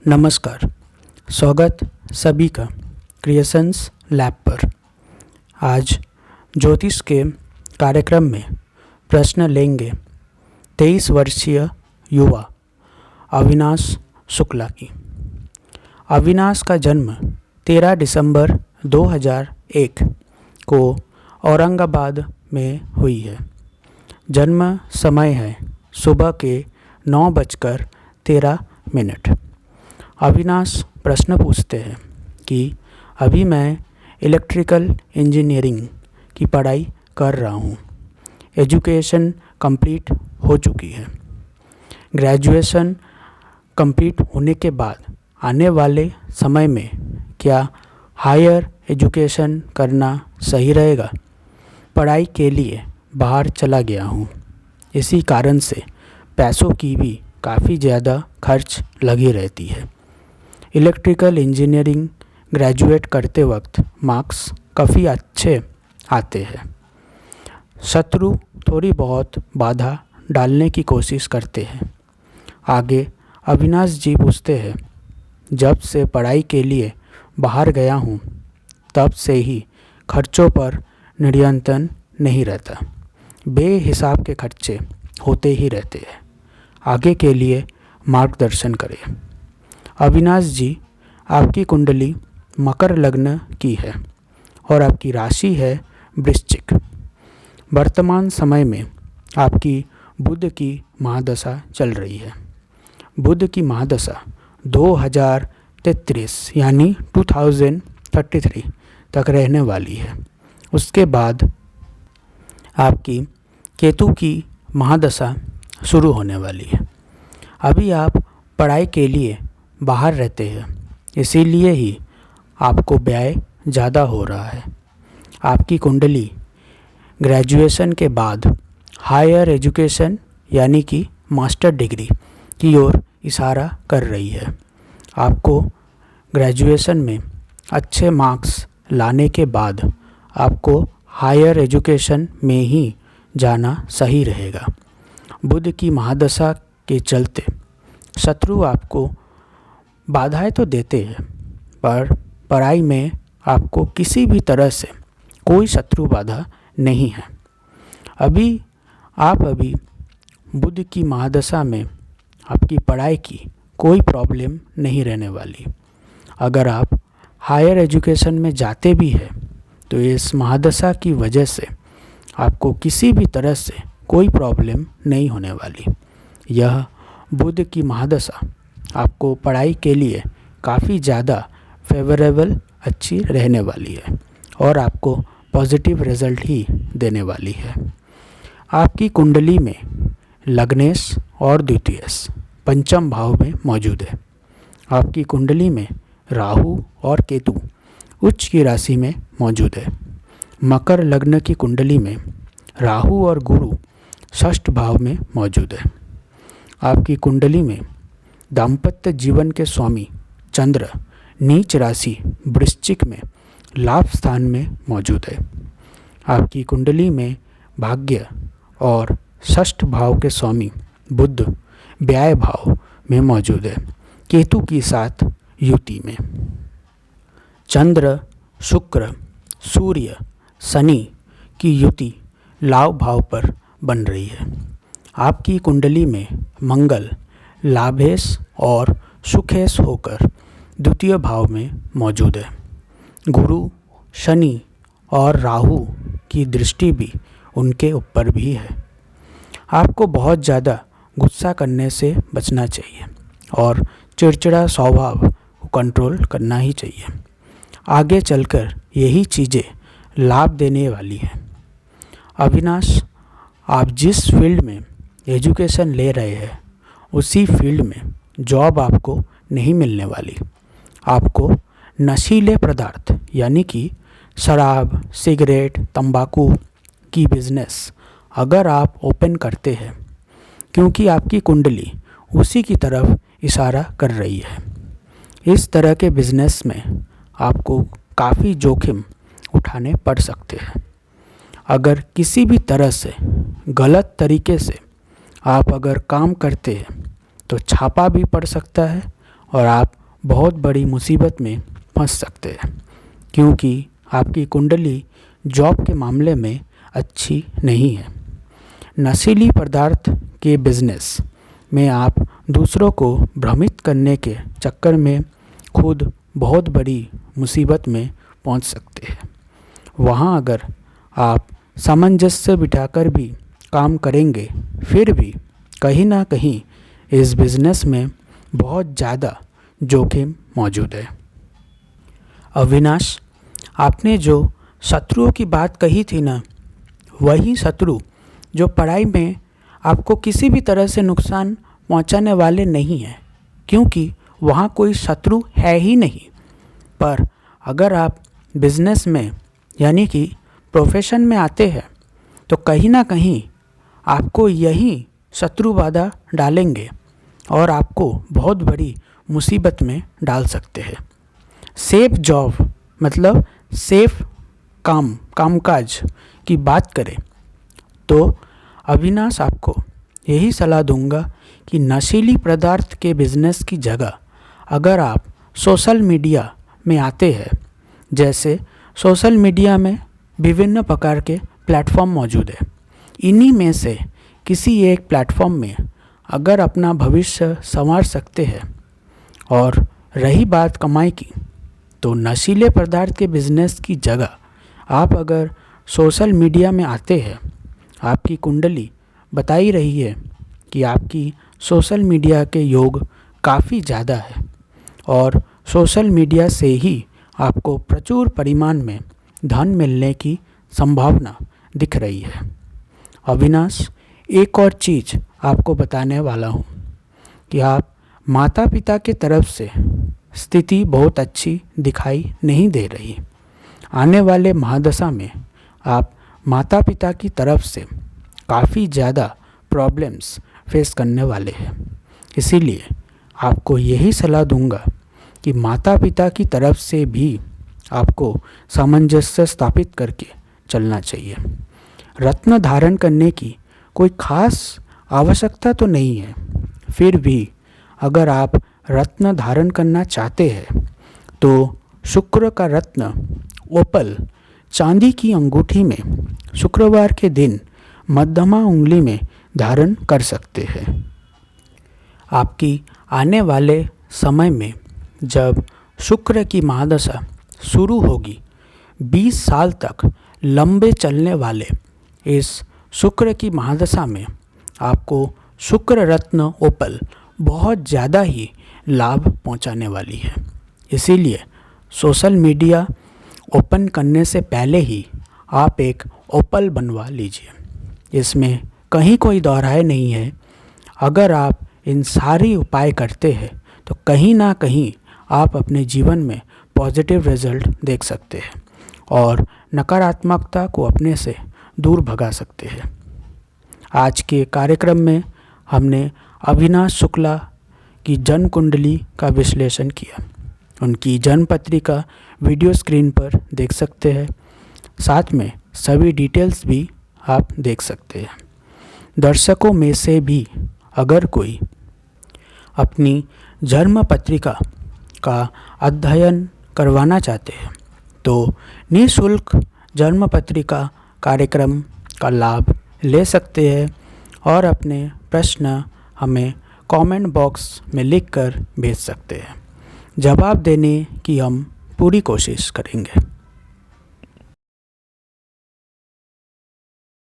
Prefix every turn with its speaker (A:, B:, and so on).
A: नमस्कार। स्वागत सभी का क्रिएशंस लैब पर। आज ज्योतिष के कार्यक्रम में प्रश्न लेंगे 23 वर्षीय युवा अविनाश शुक्ला की। अविनाश का जन्म 13 दिसंबर 2001 को औरंगाबाद में हुई है। जन्म समय है सुबह के 9:13। अविनाश प्रश्न पूछते हैं कि अभी मैं इलेक्ट्रिकल इंजीनियरिंग की पढ़ाई कर रहा हूँ। एजुकेशन कंप्लीट हो चुकी है। ग्रेजुएशन कंप्लीट होने के बाद आने वाले समय में क्या हायर एजुकेशन करना सही रहेगा? पढ़ाई के लिए बाहर चला गया हूँ। इसी कारण से पैसों की भी काफ़ी ज़्यादा खर्च लगी रहती है। इलेक्ट्रिकल इंजीनियरिंग ग्रेजुएट करते वक्त मार्क्स काफ़ी अच्छे आते हैं। शत्रु थोड़ी बहुत बाधा डालने की कोशिश करते हैं। आगे अविनाश जी पूछते हैं, जब से पढ़ाई के लिए बाहर गया हूँ तब से ही खर्चों पर नियंत्रण नहीं रहता। बेहिसाब के खर्चे होते ही रहते हैं। आगे के लिए मार्गदर्शन करें। अविनाश जी, आपकी कुंडली मकर लग्न की है और आपकी राशि है वृश्चिक। वर्तमान समय में आपकी बुध की महादशा चल रही है। बुध की महादशा 2033 यानी 2033 तक रहने वाली है। उसके बाद आपकी केतु की महादशा शुरू होने वाली है। अभी आप पढ़ाई के लिए बाहर रहते हैं, इसीलिए ही आपको व्यय ज़्यादा हो रहा है। आपकी कुंडली ग्रेजुएशन के बाद हायर एजुकेशन यानी कि मास्टर डिग्री की ओर इशारा कर रही है। आपको ग्रेजुएशन में अच्छे मार्क्स लाने के बाद आपको हायर एजुकेशन में ही जाना सही रहेगा। बुध की महादशा के चलते शत्रु आपको बाधाएं तो देते हैं, पर पढ़ाई में आपको किसी भी तरह से कोई शत्रु बाधा नहीं है। अभी बुध की महादशा में आपकी पढ़ाई की कोई प्रॉब्लम नहीं रहने वाली। अगर आप हायर एजुकेशन में जाते भी हैं तो इस महादशा की वजह से आपको किसी भी तरह से कोई प्रॉब्लम नहीं होने वाली। यह बुध की महादशा आपको पढ़ाई के लिए काफ़ी ज़्यादा फेवरेबल अच्छी रहने वाली है और आपको पॉजिटिव रिजल्ट ही देने वाली है। आपकी कुंडली में लग्नेश और द्वितीयश पंचम भाव में मौजूद है। आपकी कुंडली में राहु और केतु उच्च की राशि में मौजूद है। मकर लग्न की कुंडली में राहु और गुरु षष्ठ भाव में मौजूद है। आपकी कुंडली में दाम्पत्य जीवन के स्वामी चंद्र नीच राशि वृश्चिक में लाभ स्थान में मौजूद है। आपकी कुंडली में भाग्य और षष्ठ भाव के स्वामी बुध व्यय भाव में मौजूद है, केतु की साथ युति में। चंद्र, शुक्र, सूर्य, शनि की युति लाभ भाव पर बन रही है। आपकी कुंडली में मंगल लाभेश और सुखेश होकर द्वितीय भाव में मौजूद है। गुरु, शनि और राहु की दृष्टि भी उनके ऊपर भी है। आपको बहुत ज़्यादा गुस्सा करने से बचना चाहिए और चिड़चिड़ा स्वभाव को कंट्रोल करना ही चाहिए। आगे चलकर यही चीज़ें लाभ देने वाली हैं। अविनाश, आप जिस फील्ड में एजुकेशन ले रहे हैं उसी फील्ड में जॉब आपको नहीं मिलने वाली। आपको नशीले पदार्थ यानी कि शराब, सिगरेट, तंबाकू की बिजनेस अगर आप ओपन करते हैं, क्योंकि आपकी कुंडली उसी की तरफ इशारा कर रही है, इस तरह के बिजनेस में आपको काफ़ी जोखिम उठाने पड़ सकते हैं। अगर किसी भी तरह से गलत तरीके से आप अगर काम करते हैं तो छापा भी पड़ सकता है और आप बहुत बड़ी मुसीबत में फंस सकते हैं, क्योंकि आपकी कुंडली जॉब के मामले में अच्छी नहीं है। नशीली पदार्थ के बिजनेस में आप दूसरों को भ्रमित करने के चक्कर में खुद बहुत बड़ी मुसीबत में पहुंच सकते हैं। वहां अगर आप सामंजस्य बिठाकर भी काम करेंगे, फिर भी कहीं ना कहीं इस बिज़नेस में बहुत ज़्यादा जोखिम मौजूद है। अविनाश, आपने जो शत्रुओं की बात कही थी ना, वही शत्रु जो पढ़ाई में आपको किसी भी तरह से नुकसान पहुंचाने वाले नहीं हैं, क्योंकि वहाँ कोई शत्रु है ही नहीं। पर अगर आप बिजनेस में यानी कि प्रोफेशन में आते हैं तो कहीं ना कहीं आपको यही शत्रु बाधा डालेंगे और आपको बहुत बड़ी मुसीबत में डाल सकते हैं। सेफ जॉब मतलब सेफ कामकाज की बात करें तो अविनाश, आपको यही सलाह दूंगा कि नशीली पदार्थ के बिजनेस की जगह अगर आप सोशल मीडिया में आते हैं, जैसे सोशल मीडिया में विभिन्न प्रकार के प्लेटफॉर्म मौजूद है, इन्हीं में से किसी एक प्लेटफॉर्म में अगर अपना भविष्य संवार सकते हैं। और रही बात कमाई की, तो नशीले पदार्थ के बिजनेस की जगह आप अगर सोशल मीडिया में आते हैं, आपकी कुंडली बता ही रही है कि आपकी सोशल मीडिया के योग काफ़ी ज़्यादा है और सोशल मीडिया से ही आपको प्रचुर परिमाण में धन मिलने की संभावना दिख रही है। अविनाश, एक और चीज़ आपको बताने वाला हूँ कि आप माता पिता की तरफ से स्थिति बहुत अच्छी दिखाई नहीं दे रही। आने वाले महादशा में आप माता पिता की तरफ से काफ़ी ज़्यादा प्रॉब्लम्स फेस करने वाले हैं। इसीलिए आपको यही सलाह दूंगा कि माता पिता की तरफ से भी आपको सामंजस्य स्थापित करके चलना चाहिए। रत्न धारण करने की कोई खास आवश्यकता तो नहीं है, फिर भी अगर आप रत्न धारण करना चाहते हैं तो शुक्र का रत्न ओपल चांदी की अंगूठी में शुक्रवार के दिन मध्यमा उंगली में धारण कर सकते हैं। आपकी आने वाले समय में जब शुक्र की महादशा शुरू होगी, 20 साल तक लंबे चलने वाले इस शुक्र की महादशा में आपको शुक्र रत्न ओपल बहुत ज़्यादा ही लाभ पहुंचाने वाली है। इसीलिए सोशल मीडिया ओपन करने से पहले ही आप एक ओपल बनवा लीजिए। इसमें कहीं कोई दोहराए नहीं है। अगर आप इन सारी उपाय करते हैं तो कहीं ना कहीं आप अपने जीवन में पॉजिटिव रिजल्ट देख सकते हैं और नकारात्मकता को अपने से दूर भगा सकते हैं। आज के कार्यक्रम में हमने अविनाश शुक्ला की जन्म कुंडली का विश्लेषण किया। उनकी जन्म पत्रिका वीडियो स्क्रीन पर देख सकते हैं, साथ में सभी डिटेल्स भी आप देख सकते हैं। दर्शकों में से भी अगर कोई अपनी जन्म पत्रिका का अध्ययन करवाना चाहते हैं तो निःशुल्क जन्म पत्रिका कार्यक्रम का लाभ ले सकते हैं और अपने प्रश्न हमें कमेंट बॉक्स में लिखकर भेज सकते हैं। जवाब देने की हम पूरी कोशिश करेंगे।